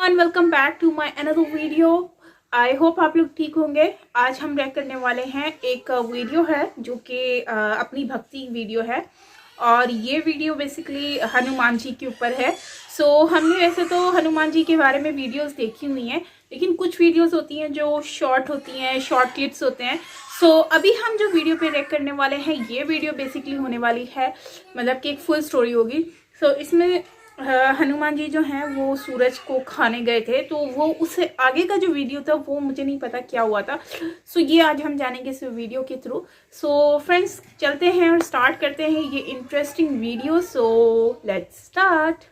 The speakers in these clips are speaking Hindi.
And welcome back to my another video. I hope आप लोग ठीक होंगे। आज हम रिएक्ट करने वाले हैं, एक वीडियो है जो कि अपनी भक्ति वीडियो है और ये वीडियो बेसिकली हनुमान जी के ऊपर है। हमने वैसे तो हनुमान जी के बारे में वीडियोस देखी हुई हैं, लेकिन कुछ वीडियोस होती हैं जो शॉर्ट होती हैं, शॉर्ट क्लिप्स होते हैं। अभी हम जो वीडियो पे रिएक्ट करने वाले हैं, ये वीडियो बेसिकली होने वाली है, मतलब कि एक फुल स्टोरी होगी। इसमें हनुमान जी जो हैं वो सूरज को खाने गए थे, तो वो उससे आगे का जो वीडियो था वो मुझे नहीं पता क्या हुआ था। ये आज हम जानेंगे इस वीडियो के थ्रू। फ्रेंड्स, चलते हैं और स्टार्ट करते हैं ये इंटरेस्टिंग वीडियो। Let's start.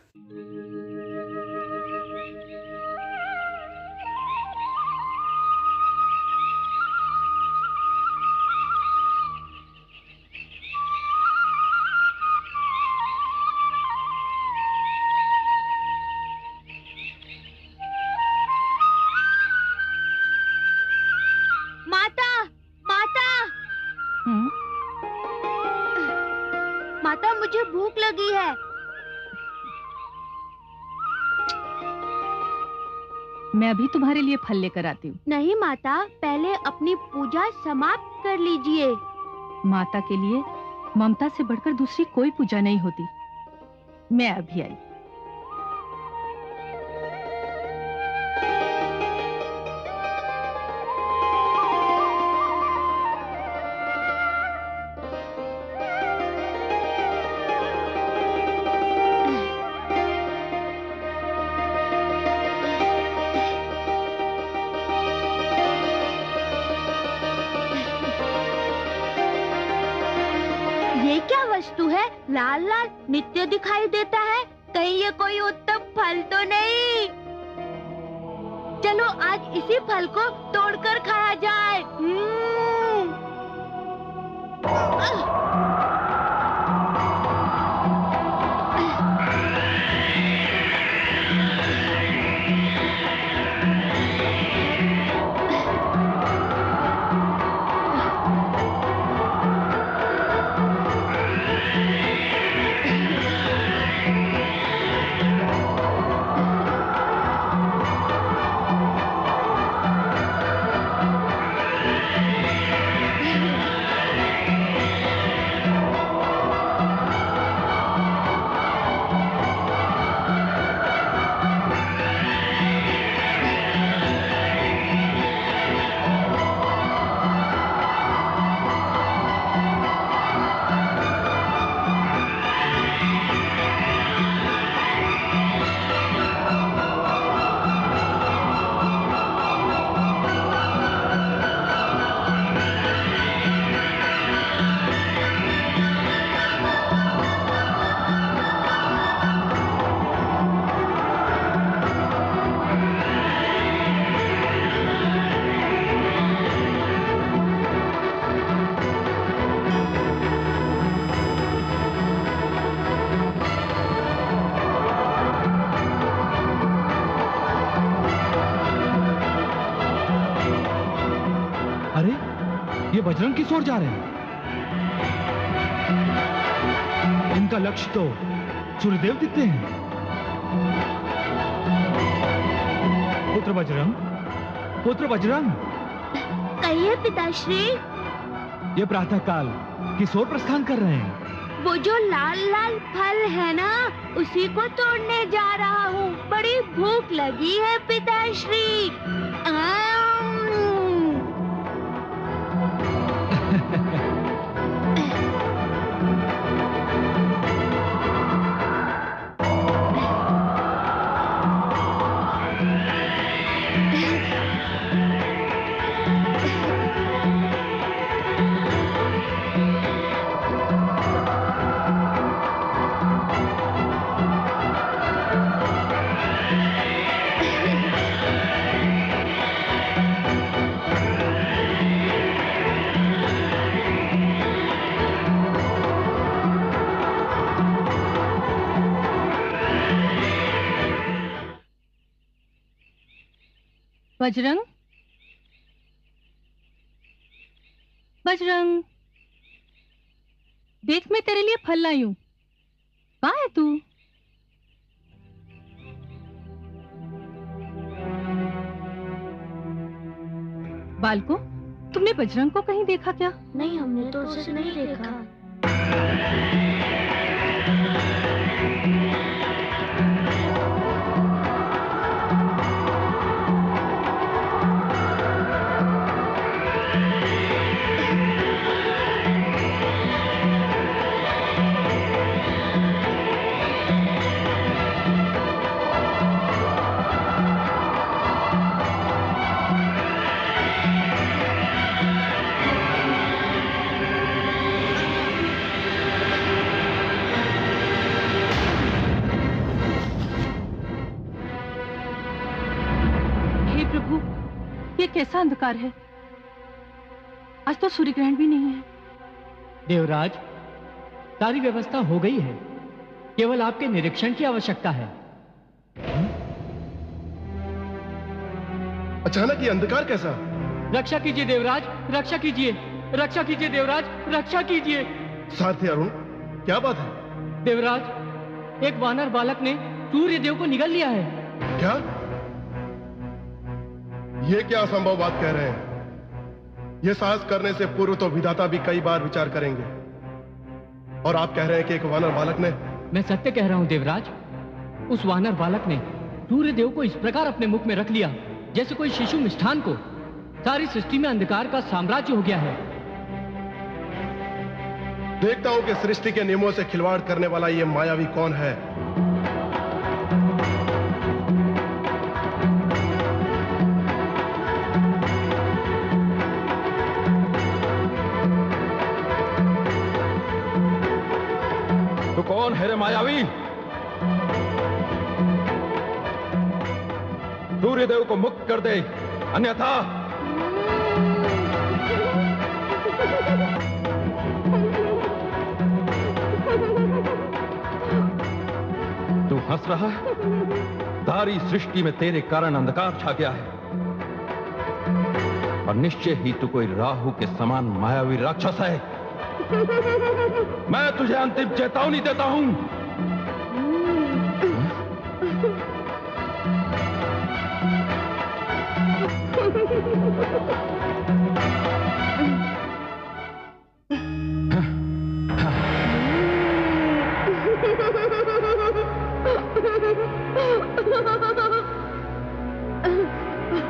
माता, माता, माता, मुझे भूख लगी है। मैं अभी तुम्हारे लिए फल लेकर आती हूँ। नहीं माता, पहले अपनी पूजा समाप्त कर लीजिए। माता के लिए ममता से बढ़कर दूसरी कोई पूजा नहीं होती। मैं अभी आई। ये क्या वस्तु है? लाल लाल नित्य दिखाई देता है। कहीं ये कोई उत्तम फल तो नहीं? चलो आज इसी फल को तोड़कर खाया जाए। अरे, ये बजरंग किस ओर जा रहे हैं? इनका लक्ष्य तो सूर्यदेव दिखते हैं। पुत्र बजरंग, पुत्र बजरंग, कहिए पिताश्री। ये प्रातःकाल किस ओर प्रस्थान कर रहे हैं? वो जो लाल लाल फल है ना, उसी को तोड़ने जा रहा हूँ। बड़ी भूख लगी है पिताश्री। बजरंग, बजरंग, देख मैं तेरे लिए फल लाई हूँ। कहाँ है तू? बालको, तुमने बजरंग को कहीं देखा क्या? नहीं, हमने तो उसे नहीं देखा। ये कैसा अंधकार है? आज तो सूर्य ग्रहण भी नहीं है। देवराज, सारी व्यवस्था हो गई है, केवल आपके निरीक्षण की आवश्यकता है। अचानक ये अंधकार कैसा? रक्षा कीजिए देवराज, रक्षा कीजिए, रक्षा कीजिए देवराज, रक्षा कीजिए। सारथी अरुण, क्या बात है? देवराज, एक वानर बालक ने सूर्य देव को निगल लिया है। क्या? ये क्या असंभव बात कह रहे हैं? ये साहस करने से पूर्व तो विधाता भी कई बार विचार करेंगे, और आप कह रहे हैं कि एक वानर बालक ने? मैं सत्य कह रहा हूं देवराज, उस वानर बालक ने सूर्य देव को इस प्रकार अपने मुख में रख लिया जैसे कोई शिशु मिष्ठान को। सारी सृष्टि में अंधकार का साम्राज्य हो गया है। देखता हूं कि सृष्टि के नियमों से खिलवाड़ करने वाला ये मायावी कौन है। तो कौन है रे मायावी? सूर्यदेव को मुक्त कर दे, अन्यथा तू हंस रहा है? सारी सृष्टि में तेरे कारण अंधकार छा गया है, और निश्चय ही तू कोई राहु के समान मायावी राक्षस है। मैं तुझे अंतिम चेतावनी देता हूं।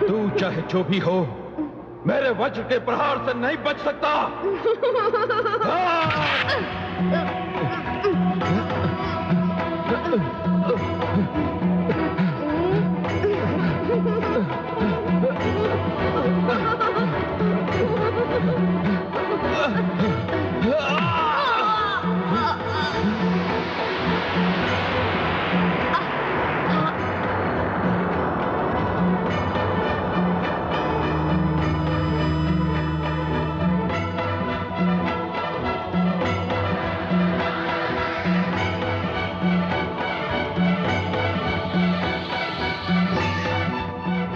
तू चाहे जो भी हो, मेरे वज्र के प्रहार से नहीं बच सकता।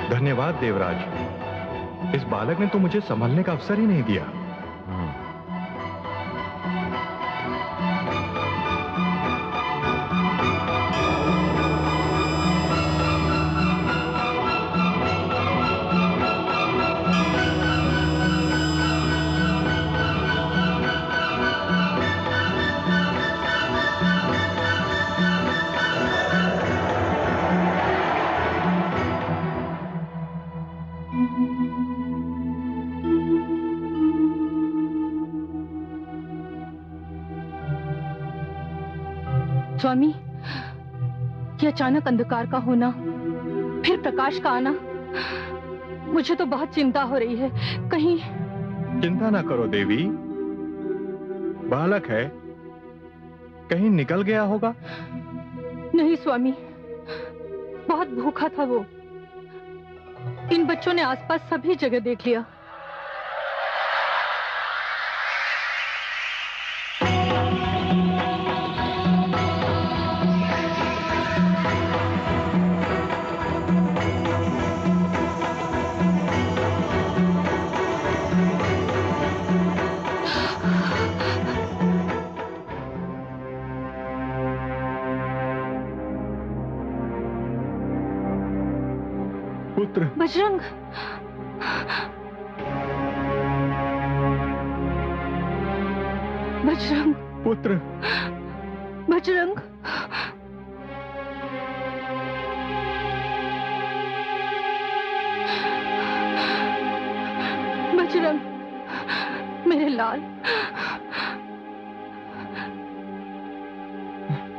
धन्यवाद देवराज, इस बालक ने तो मुझे संभलने का अवसर ही नहीं दिया। स्वामी, ये अचानक अंधकार का होना, फिर प्रकाश का आना, मुझे तो बहुत चिंता हो रही है। कहीं... चिंता ना करो देवी, बालक है, कहीं निकल गया होगा। नहीं स्वामी, बहुत भूखा था वो। इन बच्चों ने आसपास सभी जगह देख लिया। पुत्र बजरंग, बजरंग, पुत्र। बजरंग, बजरंग, मेरे लाल,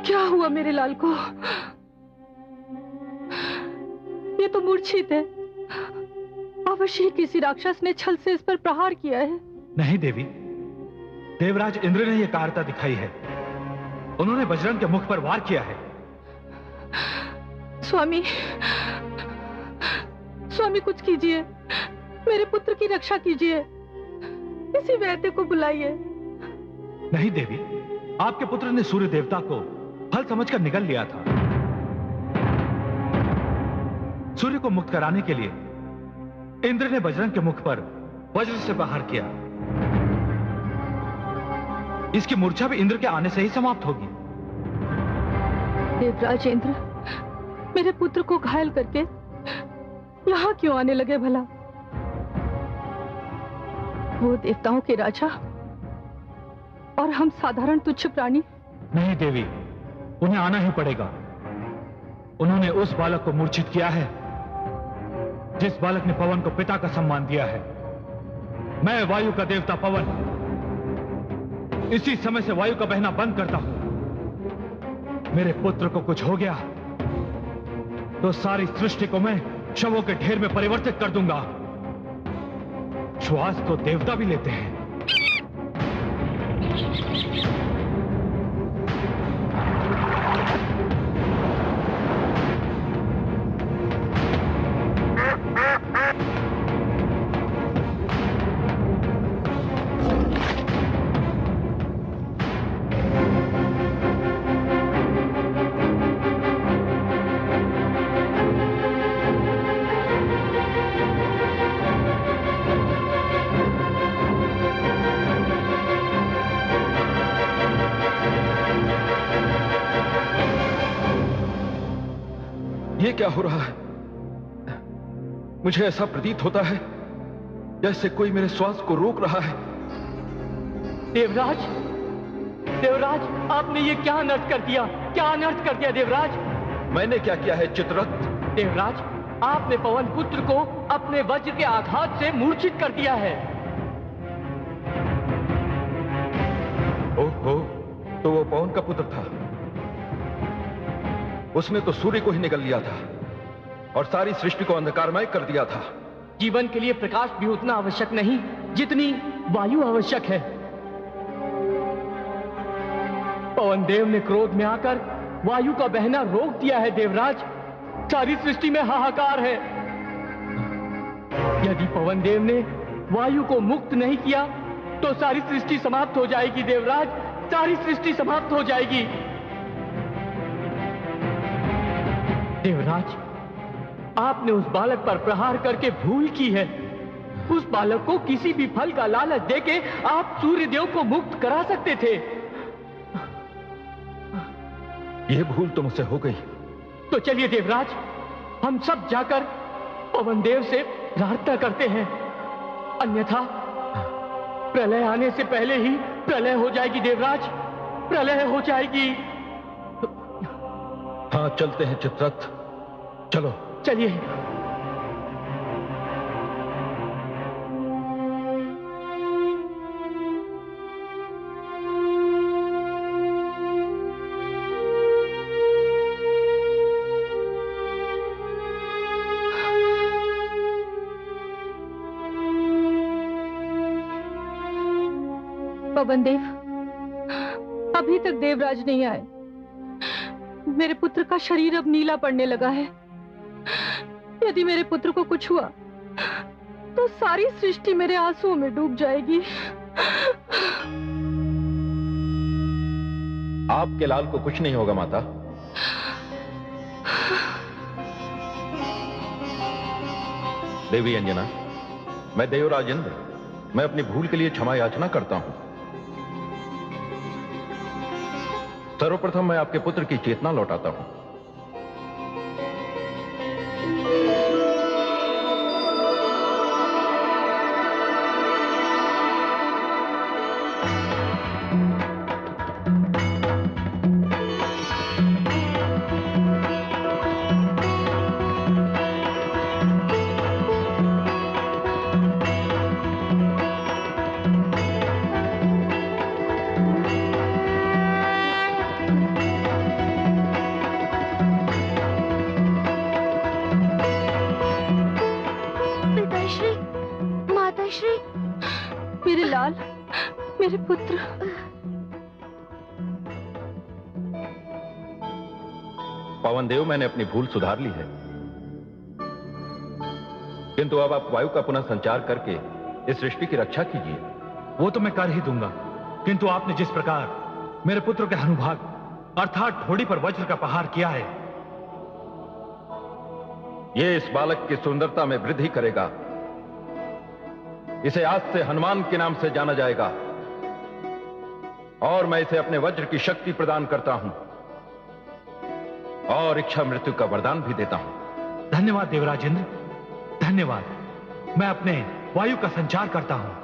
क्या हुआ मेरे लाल को? ये तो मूर्छित है। अवश्य किसी राक्षस ने छल से इस पर प्रहार किया है। नहीं देवी, देवराज इंद्र ने यह कायरता दिखाई है। उन्होंने बजरंग के मुख पर वार किया है। स्वामी, स्वामी कुछ कीजिए, मेरे पुत्र की रक्षा कीजिए। किसी वैद्य को बुलाइए। नहीं देवी, आपके पुत्र ने सूर्य देवता को फल समझकर निगल लिया था। सूर्य को मुक्त कराने के लिए इंद्र ने बजरंग के मुख पर वज्र से प्रहार किया। इसकी मूर्छा भी इंद्र के आने से ही समाप्त होगी। देवराज इंद्र मेरे पुत्र को घायल करके यहां क्यों आने लगे भला? वो देवताओं के राजा और हम साधारण तुच्छ प्राणी। नहीं देवी, उन्हें आना ही पड़ेगा। उन्होंने उस बालक को मूर्छित किया है जिस बालक ने पवन को पिता का सम्मान दिया है। मैं वायु का देवता पवन इसी समय से वायु का बहना बंद करता हूं। मेरे पुत्र को कुछ हो गया तो सारी सृष्टि को मैं शवों के ढेर में परिवर्तित कर दूंगा। श्वास तो देवता भी लेते हैं। ये क्या हो रहा है? मुझे ऐसा प्रतीत होता है जैसे कोई मेरे श्वास को रोक रहा है। देवराज, देवराज, आपने ये क्या अनर्थ कर दिया? क्या अनर्थ कर दिया देवराज? मैंने क्या किया है चित्ररथ? देवराज, आपने पवन पुत्र को अपने वज्र के आघात से मूर्छित कर दिया है। ओहो, तो वो पवन का पुत्र था। उसने तो सूर्य को ही निगल लिया था और सारी सृष्टि को अंधकारमय कर दिया था। जीवन के लिए प्रकाश भी उतना आवश्यक नहीं जितनी वायु आवश्यक है। पवन देव ने क्रोध में आकर वायु का बहना रोक दिया है देवराज। सारी सृष्टि में हाहाकार है। यदि पवन देव ने वायु को मुक्त नहीं किया तो सारी सृष्टि समाप्त हो जाएगी देवराज, सारी सृष्टि समाप्त हो जाएगी। देवराज, आपने उस बालक पर प्रहार करके भूल की है। उस बालक को किसी भी फल का लालच देके आप सूर्यदेव को मुक्त करा सकते थे। यह भूल तो मुझसे हो गई। तो चलिए देवराज, हम सब जाकर पवन देव से प्रार्थना करते हैं, अन्यथा प्रलय आने से पहले ही प्रलय हो जाएगी देवराज, प्रलय हो जाएगी। हाँ, चलते हैं चित्ररथ, चलो। चलिए। पवन देव, अभी तक देवराज नहीं आए। मेरे पुत्र का शरीर अब नीला पड़ने लगा है। यदि मेरे पुत्र को कुछ हुआ तो सारी सृष्टि मेरे आंसुओं में डूब जाएगी। आपके लाल को कुछ नहीं होगा माता। देवी अंजना, मैं देवराज इंद्र, मैं अपनी भूल के लिए क्षमा याचना करता हूं। सर्वप्रथम मैं आपके पुत्र की चेतना लौटाता हूं। मेरे पुत्र। पवन देव, मैंने अपनी भूल सुधार ली है, किंतु अब आप वायु का पुनः संचार करके इस सृष्टि की रक्षा कीजिए। वो तो मैं कर ही दूंगा, किंतु आपने जिस प्रकार मेरे पुत्र के हनुभाग अर्थात ठोड़ी पर वज्र का प्रहार किया है, यह इस बालक की सुंदरता में वृद्धि करेगा। इसे आज से हनुमान के नाम से जाना जाएगा और मैं इसे अपने वज्र की शक्ति प्रदान करता हूं और इच्छा मृत्यु का वरदान भी देता हूं। धन्यवाद देवराजेंद्र, धन्यवाद। मैं अपने वायु का संचार करता हूं।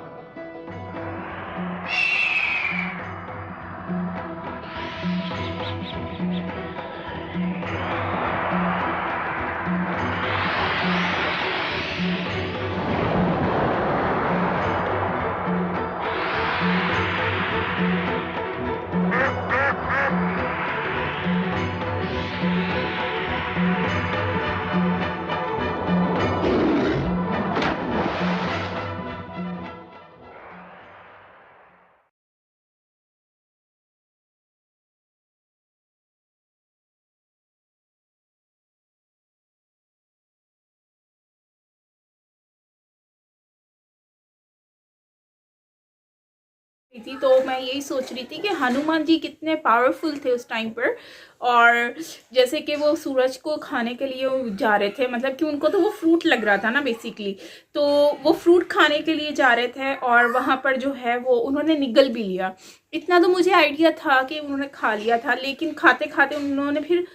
थी तो मैं यही सोच रही थी कि हनुमान जी कितने पावरफुल थे उस टाइम पर। और जैसे कि वो सूरज को खाने के लिए जा रहे थे, मतलब कि उनको तो वो फ्रूट लग रहा था ना बेसिकली, तो वो फ्रूट खाने के लिए जा रहे थे और वहाँ पर जो है वो उन्होंने निगल भी लिया। इतना तो मुझे आइडिया था कि उन्होंने खा लिया था, लेकिन खाते खाते उन्होंने फिर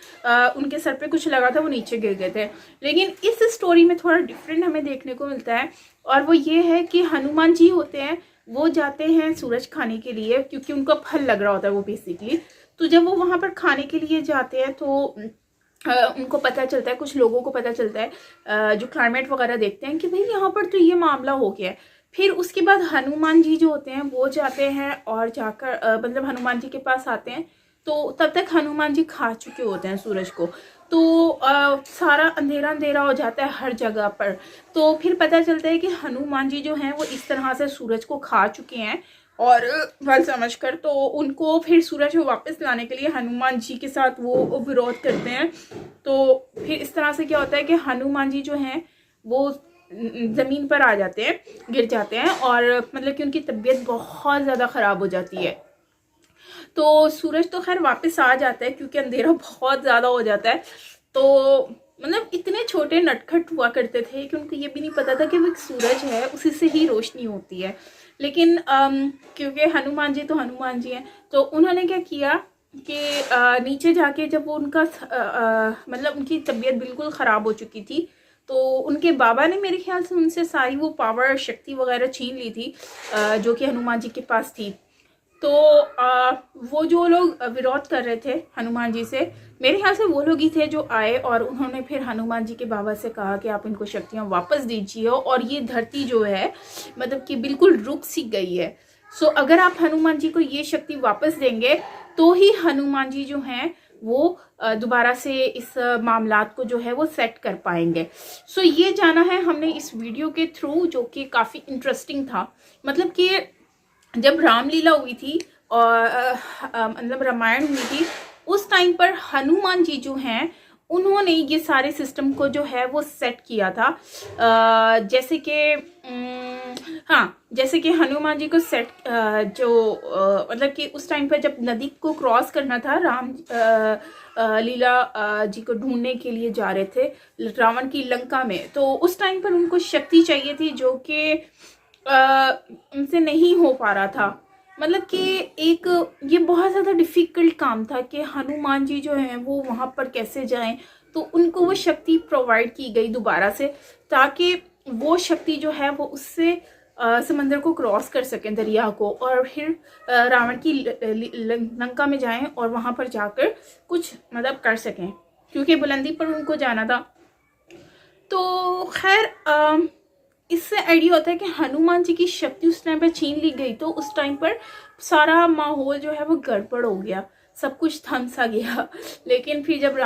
उनके सर पे कुछ लगा था, वो नीचे गिर गए थे। लेकिन इस स्टोरी में थोड़ा डिफरेंट हमें देखने को मिलता है, और वो ये है कि हनुमान जी होते हैं, वो जाते हैं सूरज खाने के लिए क्योंकि उनको फल लग रहा होता है वो बेसिकली। तो जब वो वहाँ पर खाने के लिए जाते हैं तो उनको पता चलता है, कुछ लोगों को पता चलता है जो क्लाइमेट वगैरह देखते हैं कि भाई यहाँ पर तो ये मामला हो गया है। फिर उसके बाद हनुमान जी जो होते हैं वो जाते हैं और जाकर मतलब हनुमान जी के पास आते हैं, तो तब तक हनुमान जी खा चुके होते हैं सूरज को। तो सारा अंधेरा अंधेरा हो जाता है हर जगह पर। तो फिर पता चलता है कि हनुमान जी जो हैं वो इस तरह से सूरज को खा चुके हैं, और फल समझकर तो उनको फिर सूरज को वापस लाने के लिए हनुमान जी के साथ वो विरोध करते हैं। तो फिर इस तरह से क्या होता है कि हनुमान जी जो हैं वो ज़मीन पर आ जाते हैं, गिर जाते हैं, और मतलब कि उनकी तबीयत बहुत ज़्यादा ख़राब हो जाती है। तो सूरज तो खैर वापस आ जाता है क्योंकि अंधेरा बहुत ज़्यादा हो जाता है। तो मतलब इतने छोटे नटखट हुआ करते थे कि उनको ये भी नहीं पता था कि वो एक सूरज है, उसी से ही रोशनी होती है। लेकिन क्योंकि हनुमान जी तो हनुमान जी हैं, तो उन्होंने क्या किया कि नीचे जाके जब वो उनका मतलब उनकी तबीयत बिल्कुल ख़राब हो चुकी थी, तो उनके बाबा ने मेरे ख्याल से उनसे सारी वो पावर शक्ति वगैरह छीन ली थी जो कि हनुमान जी के पास थी। तो वो जो लोग विरोध कर रहे थे हनुमान जी से, मेरे ख्याल से वो लोग ही थे जो आए और उन्होंने फिर हनुमान जी के बाबा से कहा कि आप इनको शक्तियाँ वापस दीजिए, और ये धरती जो है मतलब कि बिल्कुल रुक सी गई है। सो अगर आप हनुमान जी को ये शक्ति वापस देंगे तो ही हनुमान जी जो हैं वो दोबारा से इस मामलात को जो है वो सेट कर पाएंगे। सो ये जाना है हमने इस वीडियो के थ्रू, जो कि काफ़ी इंटरेस्टिंग था। मतलब कि जब रामलीला हुई थी और मतलब रामायण हुई थी, उस टाइम पर हनुमान जी जो हैं उन्होंने ये सारे सिस्टम को जो है वो सेट किया था। जैसे कि हाँ, जैसे कि हनुमान जी को सेट मतलब कि उस टाइम पर जब नदी को क्रॉस करना था, राम लीला जी को ढूंढने के लिए जा रहे थे रावण की लंका में, तो उस टाइम पर उनको शक्ति चाहिए थी जो कि उनसे नहीं हो पा रहा था। मतलब कि एक ये बहुत ज़्यादा डिफ़िकल्ट काम था कि हनुमान जी जो हैं वो वहाँ पर कैसे जाएं। तो उनको वो शक्ति प्रोवाइड की गई दोबारा से, ताकि वो शक्ति जो है वो उससे समंदर को क्रॉस कर सकें, दरिया को, और फिर रावण की लंका में जाएं और वहाँ पर जाकर कुछ मतलब कर सकें, क्योंकि बुलंदी पर उनको जाना था। तो खैर इससे आइडिया होता है कि हनुमान जी की शक्ति उस टाइम पर छीन ली गई, तो उस टाइम पर सारा माहौल जो है वो गड़बड़ हो गया, सब कुछ थम सा गया। लेकिन फिर जब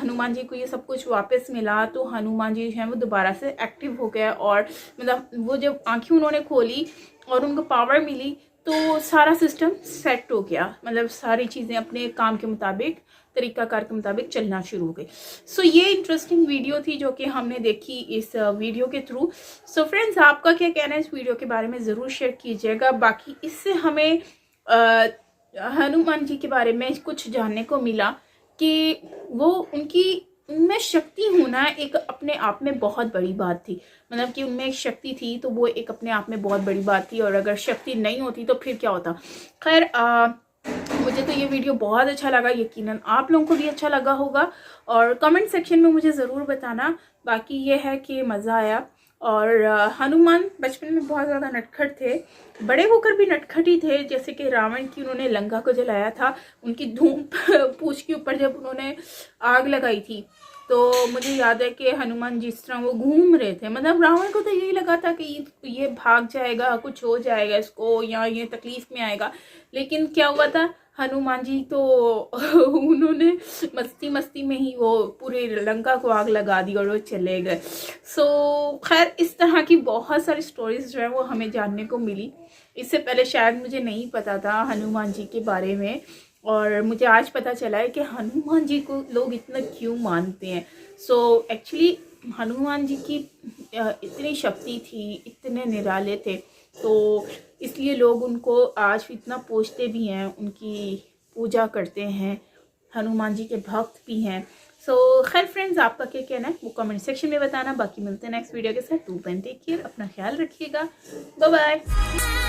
हनुमान जी को ये सब कुछ वापस मिला, तो हनुमान जी जो है वो दोबारा से एक्टिव हो गए, और मतलब वो जब आंखें उन्होंने खोली और उनको पावर मिली, तो सारा सिस्टम सेट हो गया, मतलब सारी चीज़ें अपने काम के मुताबिक, तरीक़ाकार के मुताबिक चलना शुरू हो गई। सो ये इंटरेस्टिंग वीडियो थी जो कि हमने देखी इस वीडियो के थ्रू। सो फ्रेंड्स, आपका क्या कहना है इस वीडियो के बारे में ज़रूर शेयर कीजिएगा। बाकी इससे हमें हनुमान जी के बारे में कुछ जानने को मिला कि वो उनमें शक्ति होना एक अपने आप में बहुत बड़ी बात थी। मतलब कि उनमें एक शक्ति थी तो वो एक अपने आप में बहुत बड़ी बात थी, और अगर शक्ति नहीं होती तो फिर क्या होता। खैर, मुझे तो ये वीडियो बहुत अच्छा लगा, यकीनन आप लोगों को भी अच्छा लगा होगा, और कमेंट सेक्शन में मुझे ज़रूर बताना। बाकी ये है कि मज़ा आया, और हनुमान बचपन में बहुत ज़्यादा नटखट थे, बड़े होकर भी नटखट ही थे। जैसे कि रावण की उन्होंने लंका को जलाया था, उनकी धूम पूंछ के ऊपर जब उन्होंने आग लगाई थी, तो मुझे याद है कि हनुमान जिस तरह वो घूम रहे थे, मतलब रावण को तो यही लगा था कि ये भाग जाएगा, कुछ हो जाएगा इसको, या ये तकलीफ में आएगा। लेकिन क्या हुआ था, हनुमान जी तो उन्होंने मस्ती मस्ती में ही वो पूरे लंका को आग लगा दी और वो चले गए। सो खैर, इस तरह की बहुत सारी स्टोरीज जो है वो हमें जानने को मिली। इससे पहले शायद मुझे नहीं पता था हनुमान जी के बारे में, और मुझे आज पता चला है कि हनुमान जी को लोग इतना क्यों मानते हैं। सो एक्चुअली हनुमान जी की इतनी शक्ति थी, इतने निराले थे, तो इसलिए लोग उनको आज इतना पूजते भी हैं, उनकी पूजा करते हैं, हनुमान जी के भक्त भी हैं। सो खैर फ्रेंड्स, आपका क्या कहना है वो कमेंट सेक्शन में बताना। बाकी मिलते हैं नेक्स्ट वीडियो के साथ। टेक केयर, अपना ख्याल रखिएगा, बाय बाय।